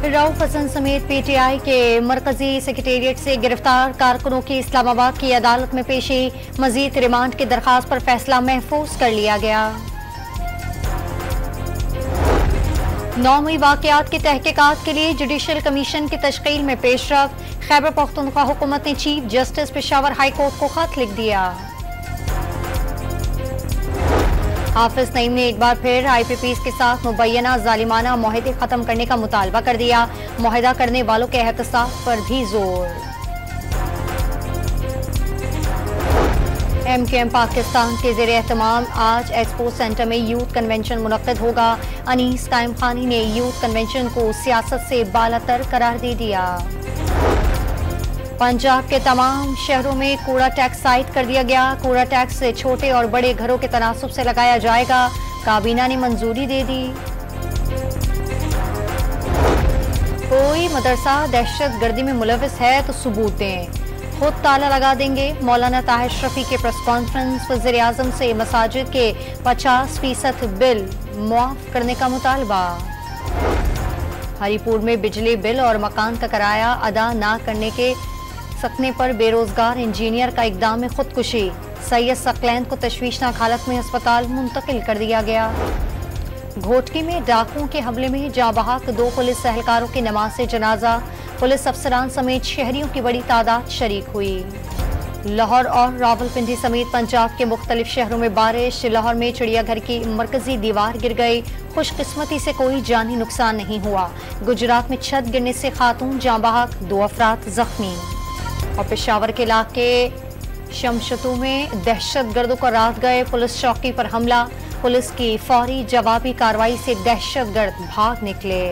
रऊफ हसन समेत पीटीआई के मरकजी सेक्रेटेरिएट से गिरफ्तार कारकुनों की इस्लामाबाद की अदालत में पेशी। मजीद रिमांड की दरखास्त पर फैसला महफूज कर लिया गया। 9 वाकयात की तहकीकात के लिए जुडिशल कमीशन की तश्कील में पेशरफ। खैबर पख्तूनख्वा हुकूमत ने chief justice Peshawar high court को खत लिख दिया। हाफिज नईम ने एक बार फिर IPPs के साथ मुबैना जालिमाना मुआहदे खत्म करने का मुतालबा कर दिया। मुआहदा करने वालों के एहतसाब पर भी जोर। MQM पाकिस्तान के ज़ेरे एहतमाम आज एक्सपो सेंटर में यूथ कन्वेंशन मुनक्किद होगा। अनीस कायम खानी ने यूथ कन्वेंशन को सियासत से बालातर करार दे दिया। पंजाब के तमाम शहरों में कूड़ा टैक्स साइड कर दिया गया। कूड़ा टैक्स से छोटे और बड़े घरों के तनासुब से लगाया जाएगा। काबीना ने मंजूरी दे दी। कोई मदरसा दहशत गर्दी में मुलविस है तो सबूत दें, खुद ताला लगा देंगे। मौलाना ताहिर शफी के प्रेस कॉन्फ्रेंस। वज़ीर आज़म से मसाजिद के 50% बिल मुआफ करने का मुतालबा। हरिपुर में बिजली बिल और मकान का किराया अदा न करने के सकने पर बेरोजगार इंजीनियर का इकदाम में खुदकुशी। सैयद सकलैन को तशवीशनाक हालत में अस्पताल मुंतकिल कर दिया गया। घोटकी में डाकुओं के हमले में जाँ बहक 2 पुलिस एहलकारों की नमाज जनाजा। पुलिस अफसरान समेत शहरियों की बड़ी तादाद शरीक हुई। लाहौर और रावलपिंडी समेत पंजाब के मुख्तलिफ शहरों में बारिश। लाहौर में चिड़ियाघर की मरकजी दीवार गिर गई। खुशकिस्मती से कोई जानी नुकसान नहीं हुआ। गुजरात में छत गिरने से खातून जाँ बहक, 2 अफराद जख्मी। और पेशावर के इलाके शमशतू में दहशतगर्दों को रात गए पुलिस चौकी पर हमला। पुलिस की फौरी जवाबी कार्रवाई से दहशतगर्द भाग निकले।